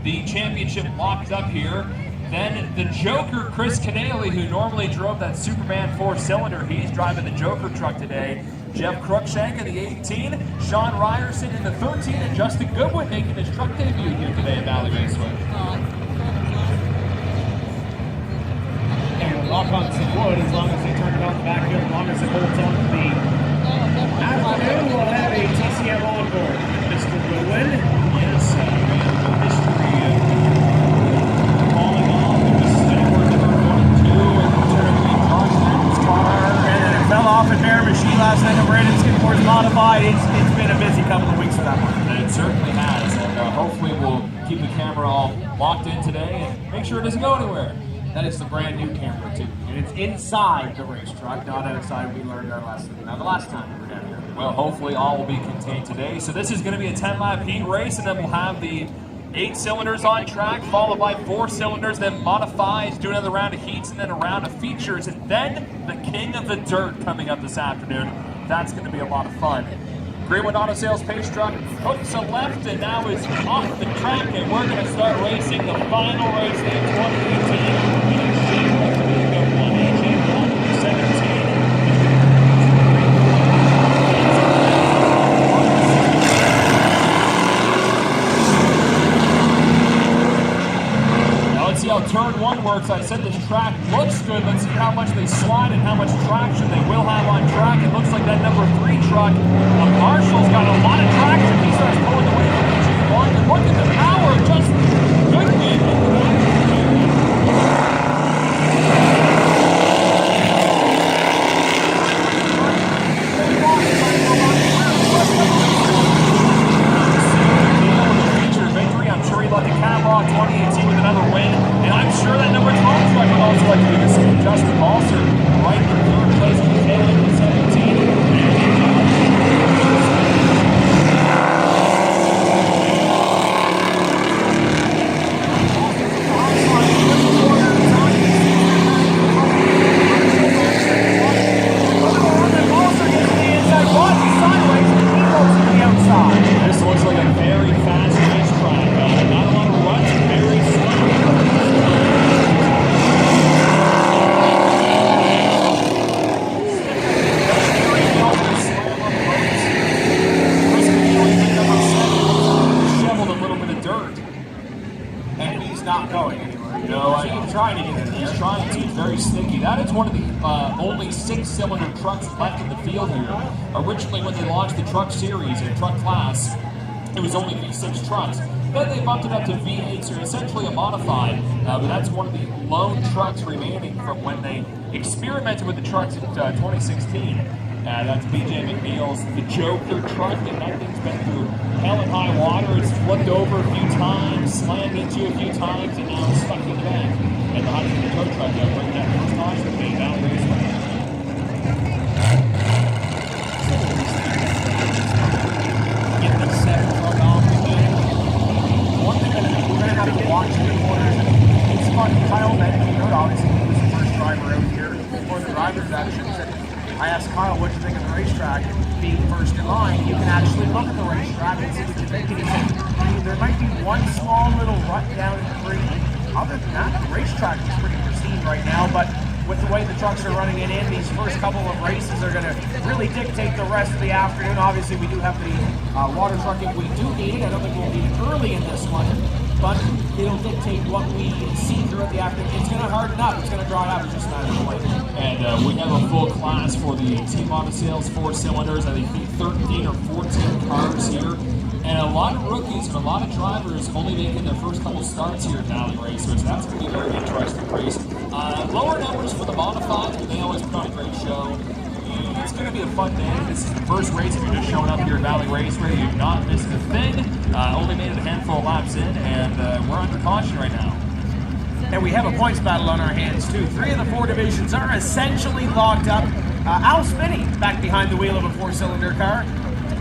the championship locked up here. Then the Joker, Chris Canale, who normally drove that Superman 4-cylinder, he's driving the Joker truck today. Jeff Cruikshank in the 18, Sean Ryerson in the 13, and Justin Goodwin making his truck debut here today at Valley Raceway. And we'll lock on some wood as long as they turn it on the back hill, as long as it holds on to the afternoon. We'll have a TCM on board. Mr. Goodwin. Yes, history of falling off. It was Edward number 1 and 2, and turning Josh Hamilton's car. And then it fell off at Miramichi last night at Brandon Skidmore's Modified. It's been a busy couple of weeks for that one. And it certainly has, and hopefully we'll keep the camera all locked in today and make sure it doesn't go anywhere. That is the brand new camera too. And it's inside the race truck, not outside. We learned our lesson. Now the last time we were down here. Well, hopefully all will be contained today. So this is going to be a 10-lap heat race, and then we'll have the 8 cylinders on track, followed by 4 cylinders, then modifieds, do another round of heats, and then a round of features, and then the king of the dirt coming up this afternoon. That's going to be a lot of fun. Greenwood Auto Sales pace truck hooks a left and now is off the track, and we're going to start racing the final race of 2018. Turn 1 works. I said this track looks good. Let's see how much they slide and how much traction they will have on track. It looks like that number 3 truck of Marshall's got a lot of traction. He starts pulling away from G1. And look at the power of Justin Goodwin. Victory. I'm sure he left the catwalk 2018 with another win. And I'm sure that number 12 truck would also like to do the same. Justin Balser right in 3rd place in the tail end of 17. This looks like a very fast racetrack. Not a lot of ruts, very slow. Not going anywhere. No, he's trying to get in there. He's trying to. It's very sticky. That is one of the only 6-cylinder trucks left in the field here. Originally, when they launched the truck series or truck class, it was only V6 trucks. Then they bumped it up to V8s, or essentially a modified. But that's one of the lone trucks remaining from when they experimented with the trucks in 2016. That's BJ McNeil's the Joker truck, and that thing's been through hell and high water. It's flipped over a few times, slammed into a few times, and now it's stuck in the back. And the hot the tow truck now bring that first launch with me, Valley Raceway. Get the 7 truck off again. One thing that we're going to have to watch in the corners, it's fun. Kyle mentioned, obviously, he was the first driver out here for the drivers' actions. I asked Kyle, what do you think of the racetrack? Being first in line, you can actually look at the racetrack and see what you think. And he said, there might be one small little rut down in the green. Other than that, the racetrack is pretty pristine right now. But with the way the trucks are running it in, these first couple of races are going to really dictate the rest of the afternoon. Obviously, we do have the water truck if we do need it. I don't think we'll need it early in this one. But it'll dictate what we see throughout the afternoon. It's going to harden up. It's going to dry out. It's just a matter of waiting. And we have a full class for the Team Auto Sales 4 cylinders. I think 13 or 14 cars here. And a lot of rookies and a lot of drivers only making their first couple starts here at Valley Raceway. So that's going to be a very interesting race. Lower numbers for the modifieds, but they always put on a great show. It's going to be a fun day. This is the first race if you're just showing up here at Valley Raceway. You've not missed a thing. Only made it a handful of laps in, and we're under caution right now. And we have a points battle on our hands, too. 3 of the 4 divisions are essentially locked up. Al Spinney back behind the wheel of a 4-cylinder car.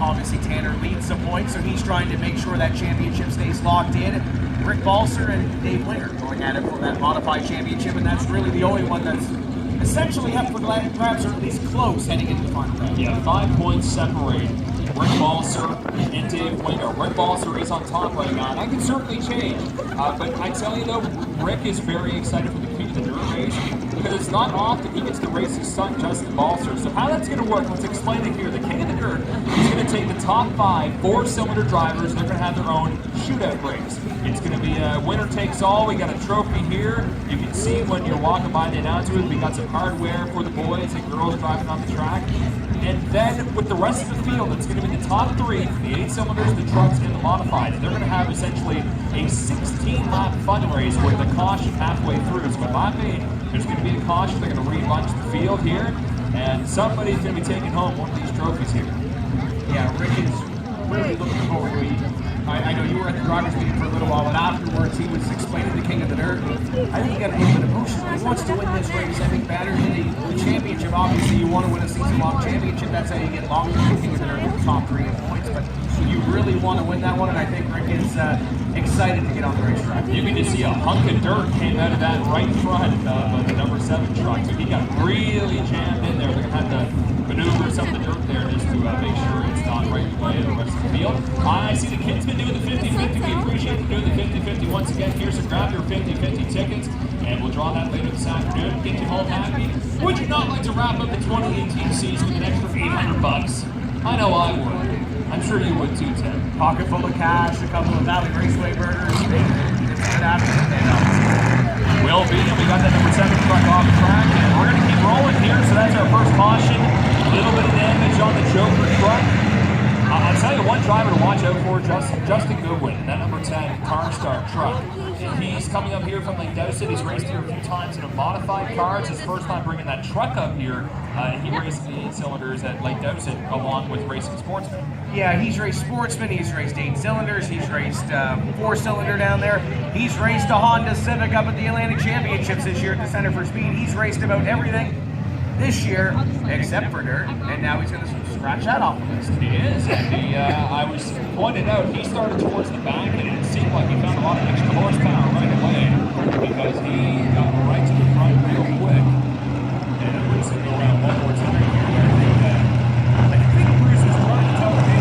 Obviously, Tanner leads the points, so he's trying to make sure that championship stays locked in. Rick Balser and Dave Winger going at it for that modified championship, and that's really the only one that's essentially up for grabs, or at least close heading into the final round. Yeah, 5 points separate Rick Balser and Dave Winger. Rick Balser is on top right now, and that can certainly change. But I tell you though, Rick is very excited for the King of the Dirt race because it's not often he gets to race his son, Justin Balser. So how that's going to work, let's explain it here. The King of the Dirt is going to take the top 5 4-cylinder drivers. They're going to have their own shootout race. It's going to be a winner takes all. We got a trophy here. You can see when you're walking by the announcement, we got some hardware for the boys and girls driving on the track. And then with the rest of the field, it's going to be the top 3 for the 8 cylinders, the trucks, and the modifieds. They're going to have essentially a 16-lap fun race with the caution halfway through. So lap 8, there's going to be a caution. They're going to rebunch the field here, and somebody's going to be taking home one of these trophies here. Yeah, Rick is really looking forward to it. I know you were at the drivers' meeting for a little while, and afterwards he was explaining the King of the Dirt. I think he got a little bit emotional. He wants to win this race. I think better than the championship. Obviously, you want to win a season-long championship. That's how you get longer than the King of the Dirt with the top 3 in points. But you really want to win that one, and I think Rick is excited to get on the racetrack. You can just see a hunk of dirt came out of that right front of the number 7 truck. So he got really jammed in there. They're going to have to maneuver some of the dirt there just to make sure it's not right in the way of the rest of the field. I see the kids been doing the 50-50. We appreciate them doing the 50-50 once again. Here's to grab your 50-50 tickets, and we'll draw that later this afternoon. Get you home happy. Would you not like to wrap up the 2018 season with an extra $800? I know I would. I'm sure you would too, Ted. Pocket full of cash, a couple of Valley Raceway burgers. It's a good afternoon. Will be, and we got that number 7 truck off track, and we're going to keep rolling here. So that's our first caution. A little bit of damage on the Joker truck. I'll tell you one driver to watch out for, Justin Goodwin, that number 10 Car Star truck. And he's coming up here from Lake Dowsett. He's raced here a few times in a modified car. It's his first time bringing that truck up here. He raced the 8 cylinders at Lake Dowsett along with racing Sportsman. Yeah, he's raced Sportsman, he's raced 8 cylinders, he's raced 4-cylinder down there. He's raced a Honda Civic up at the Atlantic Championships this year at the Center for Speed. He's raced about everything this year except for dirt, and now he's going to scratch that off the list. He is, and I was pointed out, he started towards the back, and it seemed like he found a lot of extra horsepower right away because he got right to the front real quick. And we're just going to go around one more time here. I think Bruce was trying to tell me.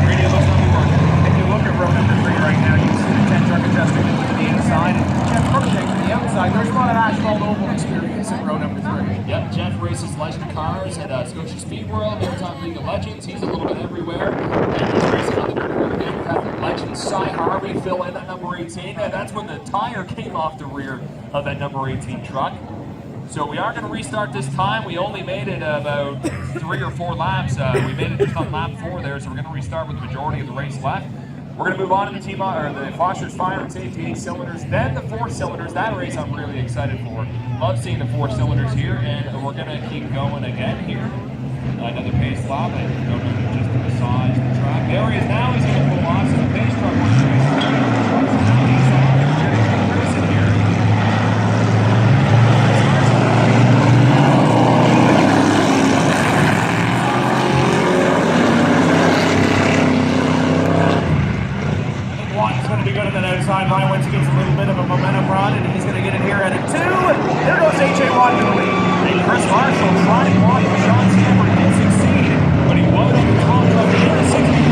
Radio looks like we're working. If you look at row number 3 right now, you can see the 10 truck adjusting to the inside, and Jeff Crookshank to the outside. There's a lot of asphalt oval experience in row number 3. Yep, Jeff races legend cars at Scotia Speed World, Maritime League of Legends. He's a little bit everywhere. And he's racing on the dirt here again. We've got the legend Cy Harvey fill in at number 18. And that's when the tire came off the rear of that number 18 truck. So we are going to restart this time. We only made it about 3 or 4 laps. We made it just on lap 4 there, so we're going to restart with the majority of the race left. We're going to move on to the Foster's Fire and Safety 8 cylinders, then the 4 cylinders. That race I'm really excited for. Love seeing the 4 cylinders here, and we're going to keep going again here. Another pace lap, and go to just to massage the track. There he is now. He's going to pull off. So the pace truck wants to race. Now he's on. We're going to keep racing here. Watt's going to be good on that outside line once he gets a little bit of a momentum run, and he's going to get it here at a 2. There goes H.A. Watt in the lead. And Chris Marshall tried blocking Sean Stanford, didn't succeed, but he was on the top of the 63.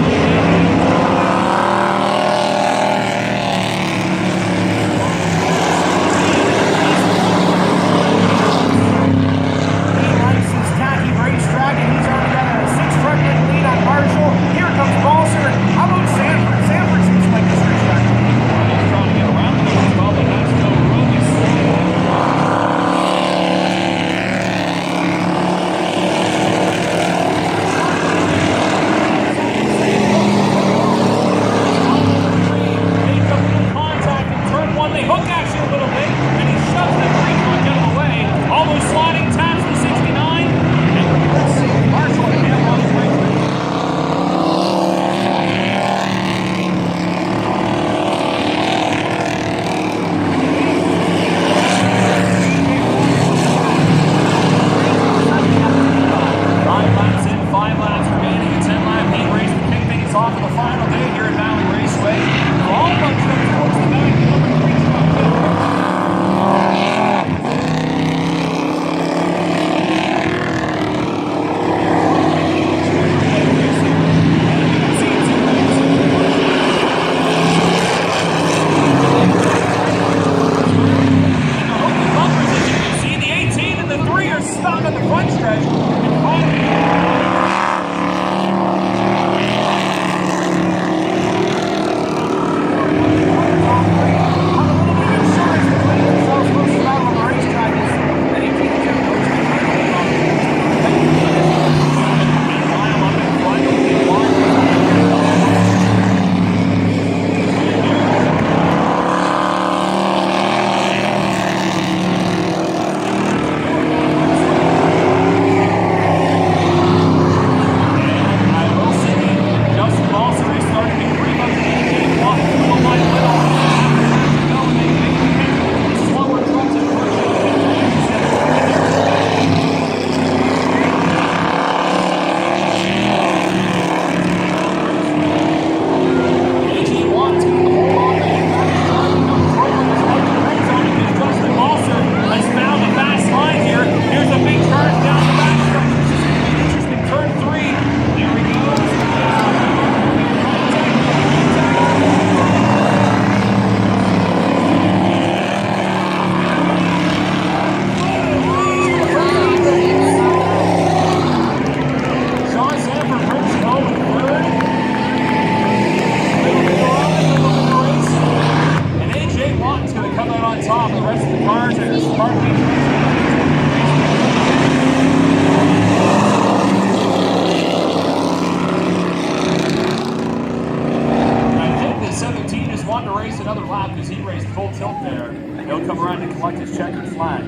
select his checkered flag.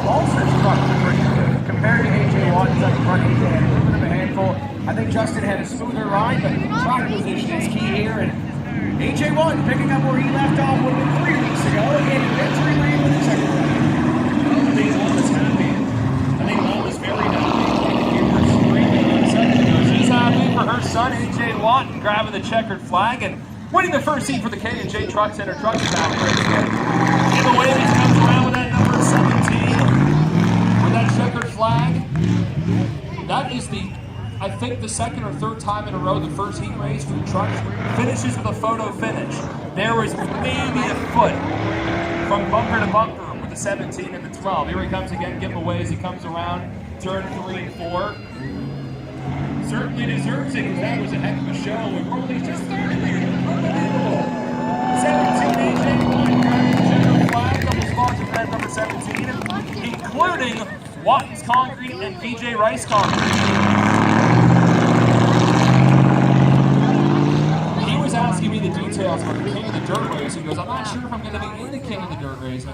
Ulster's truck was pretty good. Compared to AJ Watt's up front, AJ had a little bit of a handful. I think Justin had a smoother ride, but track position is key here. And AJ Watt picking up where he left off 3 weeks ago and getting victory lane with the checkered flag. I think Watt was happy. I think Watt was very happy. You were screaming on a second ago. She's happy for her son, AJ Watt, grabbing the checkered flag and winning the first seat for the K&J Truck Center Trucks Valley Raceway. Giveaway as he comes around with that number 17 with that checkered flag. That is I think the second or third time in a row the first heat race for the trucks finishes with a photo finish. There was maybe a foot from bumper to bumper with the 17 and the 12. Here he comes again, giveaway as he comes around turn 3 and 4. Certainly deserves it because that was a heck of a show. We've only just started there. Unbelievable. 17 AJ Watt grabbing the checkered flag, double sponsor for that number 17, including Watt's Concrete and VJ Rice Concrete. He was asking me the details about the King of the Dirt race. He goes, I'm not sure if I'm going to be in the King of the Dirt race.